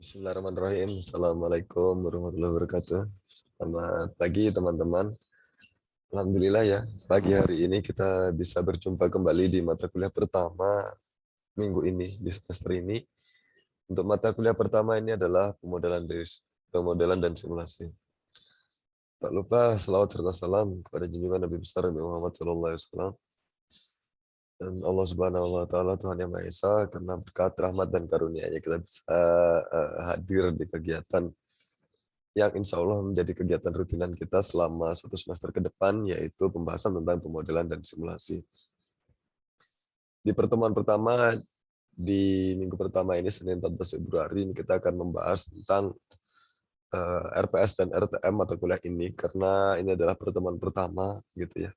Bismillahirrahmanirrahim. Assalamualaikum warahmatullahi wabarakatuh. Selamat pagi teman-teman. Alhamdulillah ya, pagi hari ini kita bisa berjumpa kembali di mata kuliah pertama minggu ini, di semester ini. Untuk mata kuliah pertama ini adalah pemodelan dan simulasi. Tak lupa selawat serta salam kepada junjungan Nabi besar Nabi Muhammad SAW. Dan Allah Subhanahu wa taala Tuhan Yang Maha Esa, karena berkat rahmat dan karunia-Nya kita bisa hadir di kegiatan yang insya Allah menjadi kegiatan rutinan kita selama 1 semester ke depan, yaitu pembahasan tentang pemodelan dan simulasi. Di pertemuan pertama, di minggu pertama ini, Senin 14 Februari, ini kita akan membahas tentang RPS dan RTM mata kuliah ini, karena ini adalah pertemuan pertama, gitu ya.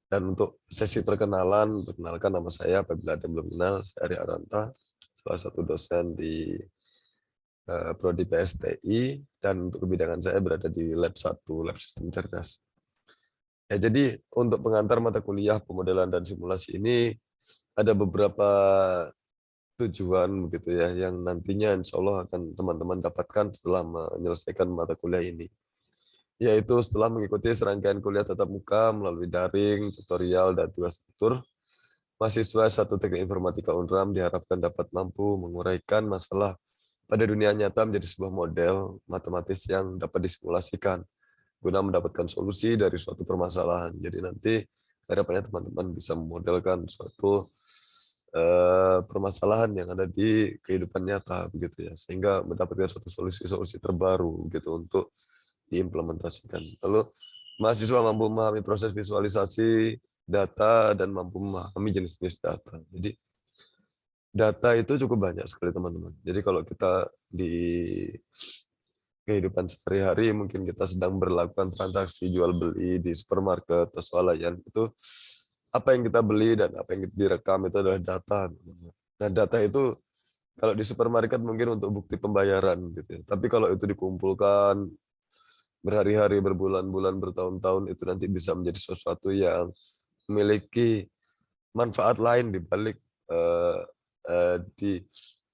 Dan untuk sesi perkenalan, perkenalkan nama saya, apabila ada yang belum kenal, saya Arya Aranta, salah satu dosen di Prodi PSTI, dan untuk kebidanan saya berada di Lab 1, Lab Sistem Cerdas. Ya, jadi untuk pengantar mata kuliah pemodelan dan simulasi ini ada beberapa tujuan begitu ya, yang nantinya insya Allah akan teman-teman dapatkan setelah menyelesaikan mata kuliah ini. Yaitu setelah mengikuti serangkaian kuliah tatap muka melalui daring, tutorial, dan tugas tutur, mahasiswa satu teknik informatika UNRAM diharapkan dapat mampu menguraikan masalah pada dunia nyata menjadi sebuah model matematis yang dapat disimulasikan guna mendapatkan solusi dari suatu permasalahan. Jadi nanti harapannya teman-teman bisa memodelkan suatu permasalahan yang ada di kehidupan nyata begitu ya, sehingga mendapatkan suatu solusi-solusi terbaru gitu untuk diimplementasikan. Lalu mahasiswa mampu memahami proses visualisasi data dan mampu memahami jenis-jenis data. Jadi data itu cukup banyak sekali teman-teman. Jadi kalau kita di kehidupan sehari-hari, mungkin kita sedang berlakukan transaksi jual beli di supermarket atau swalayan, itu apa yang kita beli dan apa yang direkam itu adalah data. Nah, data itu kalau di supermarket mungkin untuk bukti pembayaran gitu ya. Tapi kalau itu dikumpulkan berhari-hari, berbulan-bulan, bertahun-tahun, itu nanti bisa menjadi sesuatu yang memiliki manfaat lain di balik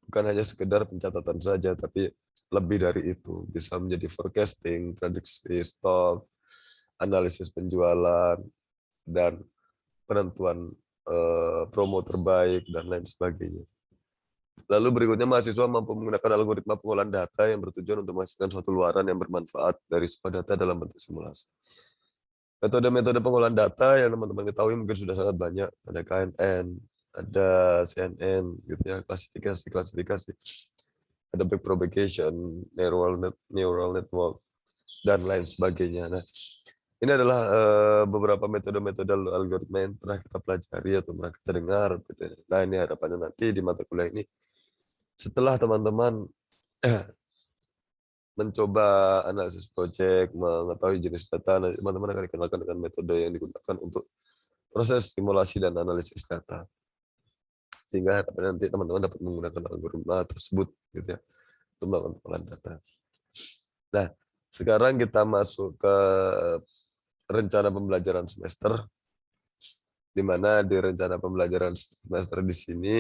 bukan hanya sekedar pencatatan saja, tapi lebih dari itu, bisa menjadi forecasting, prediksi stok, analisis penjualan, dan penentuan promo terbaik, dan lain sebagainya. Lalu berikutnya, mahasiswa mampu menggunakan algoritma pengolahan data yang bertujuan untuk menghasilkan suatu luaran yang bermanfaat dari sebuah data dalam bentuk simulasi. Metode-metode pengolahan data yang teman-teman ketahui mungkin sudah sangat banyak. Ada KNN, ada CNN, gitu ya, klasifikasi, ada backpropagation, neural network, dan lain sebagainya. Nah, ini adalah beberapa metode-metode algoritma yang pernah kita pelajari atau pernah kita dengar. Gitu ya. Nah, ini harapannya nanti di mata kuliah ini, setelah teman-teman mencoba analisis project, mengetahui jenis data, teman-teman akan dikenalkan dengan metode yang digunakan untuk proses simulasi dan analisis data. Sehingga nanti teman-teman dapat menggunakan algoritma tersebut gitu ya, untuk melakukan pengolahan data. Nah, sekarang kita masuk ke rencana pembelajaran semester, di mana di rencana pembelajaran semester di sini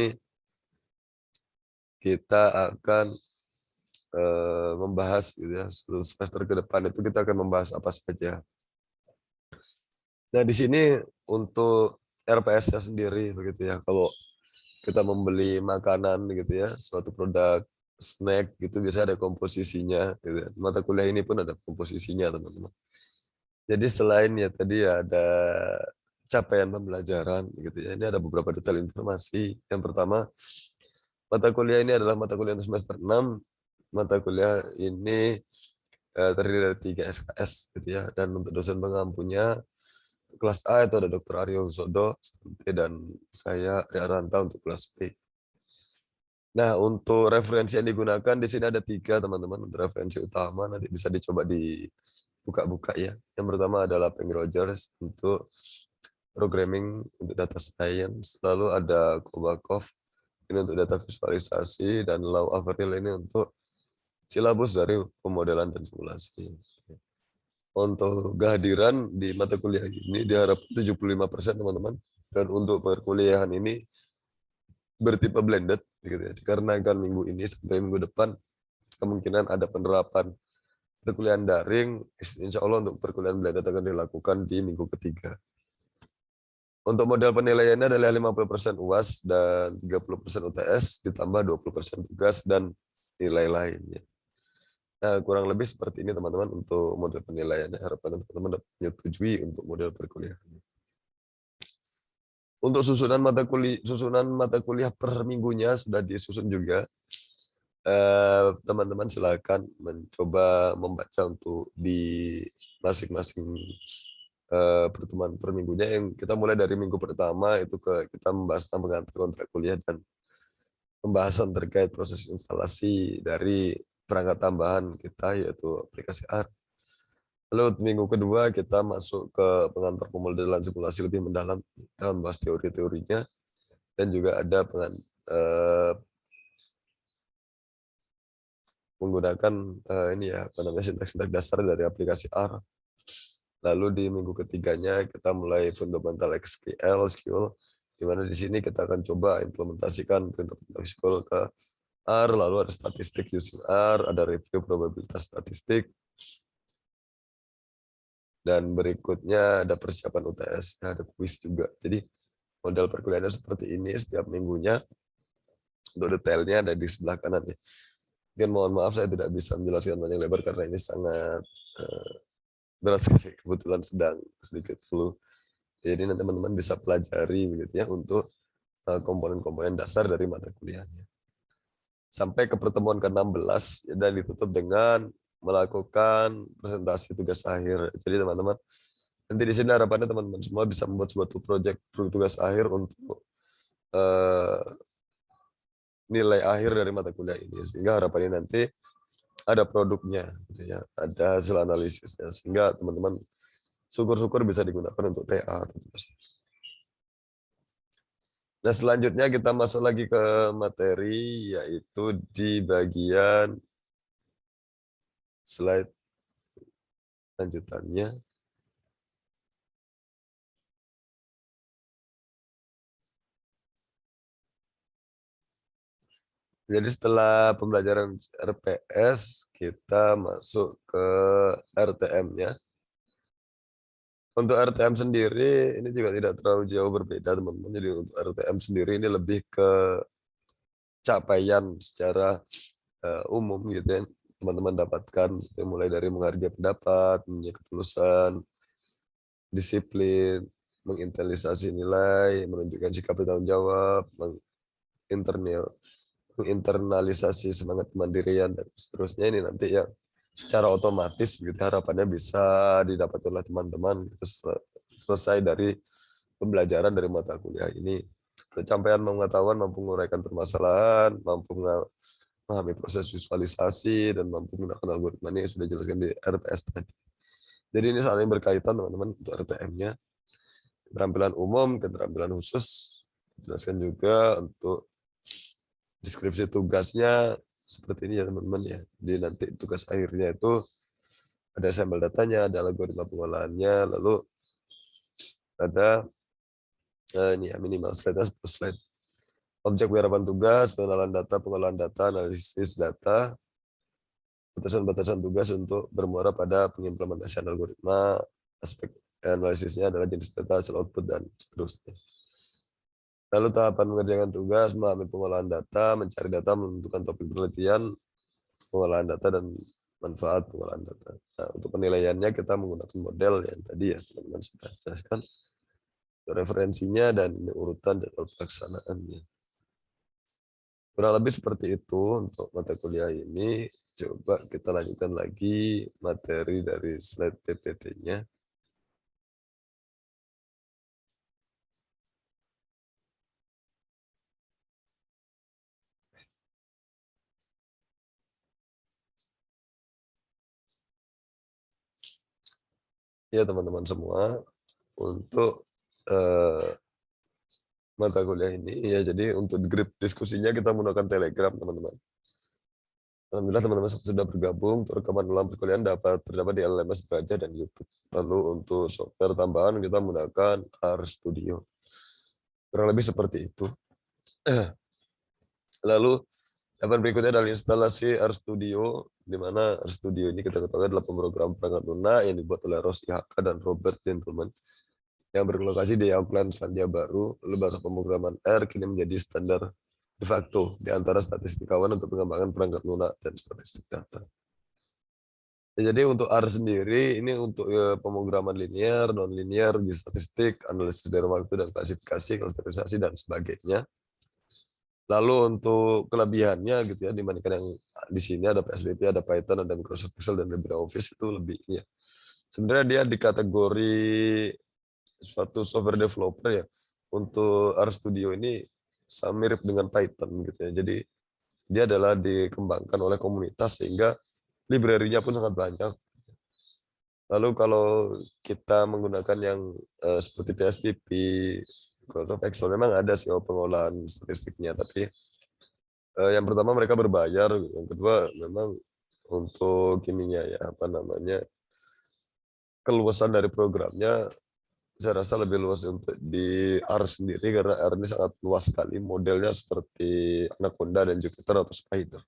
kita akan membahas gitu ya, seluruh semester ke depan itu kita akan membahas apa saja. Nah, di sini untuk RPS-nya sendiri begitu ya, kalau kita membeli makanan gitu ya, suatu produk snack gitu, biasanya ada komposisinya gitu ya. Mata kuliah ini pun ada komposisinya teman-teman. Jadi selain ya tadi ya ada capaian pembelajaran gitu ya, ini ada beberapa detail informasi. Yang pertama, mata kuliah ini adalah mata kuliah semester 6. Mata kuliah ini terdiri dari 3 SKS gitu ya, dan untuk dosen pengampunya kelas A itu ada Dr. Aryo Wisodo dan saya Ria Ranta untuk kelas B. Nah, untuk referensi yang digunakan di sini ada 3 teman-teman. Untuk referensi utama nanti bisa dicoba dibuka-buka ya. Yang pertama adalah Peng Rogers untuk programming untuk data science, lalu ada Kobakov ini untuk data visualisasi, dan Lau Averil ini untuk silabus dari pemodelan dan simulasi. Untuk kehadiran di mata kuliah ini diharapkan 75% teman-teman, dan untuk perkuliahan ini bertipe blended gitu ya, dikarenakan minggu ini sampai minggu depan kemungkinan ada penerapan perkuliahan daring, insya Allah untuk perkuliahan belajar akan dilakukan di minggu ketiga. Untuk model penilaiannya adalah 50% UAS dan 30% UTS, ditambah 20% tugas dan nilai lainnya. Nah, kurang lebih seperti ini teman-teman untuk model penilaiannya. Harapan teman-teman dapat menyetujui untuk model perkuliahan. Untuk susunan mata kuliah per minggunya sudah disusun juga. Teman-teman silakan mencoba membaca untuk di masing-masing pertemuan per minggunya, yang kita mulai dari minggu pertama itu kita membahas tentang pengantar kontrak kuliah dan pembahasan terkait proses instalasi dari perangkat tambahan kita yaitu aplikasi AR. Lalu minggu kedua kita masuk ke pengantar pemodelan simulasi lebih mendalam, kita membahas teori-teorinya dan juga ada menggunakan ini ya apa namanya sintaks dasar dari aplikasi R. Lalu di minggu ketiganya kita mulai fundamental SQL, di mana di sini kita akan coba implementasikan perintah SQL ke R, lalu ada statistik using R, ada review probabilitas statistik, dan berikutnya ada persiapan UTS, ada kuis juga. Jadi model perkuliahannya seperti ini setiap minggunya. Untuk detailnya ada di sebelah kanan ya. Mungkin mohon maaf saya tidak bisa menjelaskan panjang lebar karena ini sangat berat sekali, kebetulan sedang sedikit flu. Jadi nanti teman-teman bisa pelajari begitu ya untuk komponen-komponen dasar dari mata kuliahnya. Sampai ke pertemuan ke-16 dan ditutup dengan melakukan presentasi tugas akhir. Jadi teman-teman nanti di sini harapannya teman-teman semua bisa membuat suatu proyek tugas akhir untuk nilai akhir dari mata kuliah ini, sehingga harapannya nanti ada produknya, gitu ya, ada hasil analisisnya, sehingga teman-teman syukur-syukur bisa digunakan untuk TA. Nah, selanjutnya kita masuk lagi ke materi, yaitu di bagian slide lanjutannya. Jadi setelah pembelajaran RPS, kita masuk ke RTM-nya. Untuk RTM sendiri, ini juga tidak terlalu jauh berbeda, teman-teman. Jadi untuk RTM sendiri ini lebih ke capaian secara umum gitu ya. Teman-teman dapatkan mulai dari menghargai pendapat, ketulusan, disiplin, menginternalisasi nilai, menunjukkan sikap bertanggung jawab, menginternalisasi semangat kemandirian, dan seterusnya. Ini nanti yang secara otomatis begitu harapannya bisa didapat oleh teman-teman selesai dari pembelajaran dari mata kuliah ini. Pencapaian pengetahuan, mampu menguraikan permasalahan, mampu memahami proses visualisasi, dan mampu menggunakan algoritma ini sudah dijelaskan di RPS tadi. Jadi ini saling berkaitan teman-teman untuk RTM-nya. Keterampilan umum, keterampilan khusus, dijelaskan juga untuk deskripsi tugasnya seperti ini ya teman-teman ya. Jadi nanti tugas akhirnya itu ada sampel datanya, ada algoritma pengolahannya, lalu ada ini ya minimal slide 10 slide. Objek penyerapan tugas, pengolahan data, analisis data, batasan-batasan tugas untuk bermuara pada pengimplementasian algoritma, aspek analisisnya adalah jenis data, hasil output, dan seterusnya. Lalu tahapan mengerjakan tugas, memahami pengolahan data, mencari data, menentukan topik penelitian, pengolahan data, dan manfaat pengolahan data. Nah, untuk penilaiannya kita menggunakan model yang tadi ya teman-teman sudah jelaskan, referensinya dan urutan jadwal pelaksanaannya. Kurang lebih seperti itu untuk mata kuliah ini. Coba kita lanjutkan lagi materi dari slide PPT-nya. Ya teman-teman semua, untuk mata kuliah ini ya, jadi untuk grup diskusinya kita menggunakan Telegram teman-teman. Alhamdulillah teman-teman sudah bergabung. Untuk rekaman ulang perkuliahan terdapat di LMS Belajar dan YouTube. Lalu untuk software tambahan kita menggunakan RStudio. Kurang lebih seperti itu. Lalu Tahapan berikutnya adalah instalasi RStudio, di mana RStudio ini kita ketahui adalah pemrogram perangkat lunak yang dibuat oleh Ross IHK dan Robert Gentleman yang berlokasi di Auckland, Selandia Baru. Lalu bahasa pemrograman R kini menjadi standar de facto di antara statistikawan untuk pengembangan perangkat lunak dan statistik data. Ya, jadi untuk R sendiri ini untuk pemrograman linear, non-linear, statistik, analisis dari waktu dan klasifikasi, klasterisasi dan sebagainya. Lalu untuk kelebihannya gitu ya dibandingkan yang di sini ada PSBP, ada Python, ada Microsoft Excel dan LibreOffice itu lebih ya. Sebenarnya dia di kategori suatu software developer ya. Untuk RStudio ini sama mirip dengan Python gitu ya. Jadi dia adalah dikembangkan oleh komunitas sehingga library-nya pun sangat banyak. Lalu kalau kita menggunakan yang seperti PSBP, Microsoft Excel memang ada sih pengolahan statistiknya, tapi yang pertama mereka berbayar, yang kedua memang untuk ininya ya apa namanya keluasan dari programnya saya rasa lebih luas untuk di R sendiri karena R ini sangat luas sekali modelnya seperti Anaconda dan Jupyter atau Spider.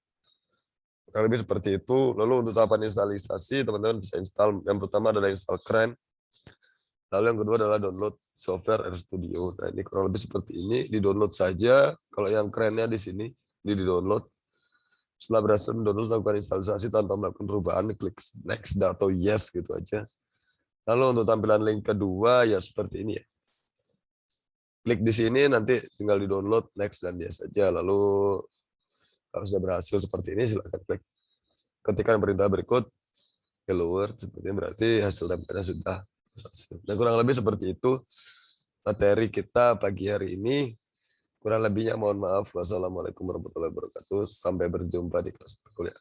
Kurang lebih seperti itu. Lalu untuk tahapan instalisasi teman-teman bisa install yang pertama adalah install CRAN. Lalu yang kedua adalah download software RStudio. Nah ini kurang lebih seperti ini, di-download saja. Kalau yang kerennya di sini, ini di-download. Setelah berhasil mendownload, lakukan instalisasi tanpa melakukan perubahan, klik next atau yes gitu aja. Lalu untuk tampilan link kedua ya seperti ini ya. Klik di sini nanti tinggal di-download next dan yes saja. Lalu kalau sudah berhasil seperti ini silakan klik. Ketikkan perintah berikut hello world seperti ini berarti hasil tampilannya sudah berhasil. Dan kurang lebih seperti itu materi kita pagi hari ini. Kurang lebihnya mohon maaf. Wassalamualaikum warahmatullahi wabarakatuh. Sampai berjumpa di kelas berikutnya.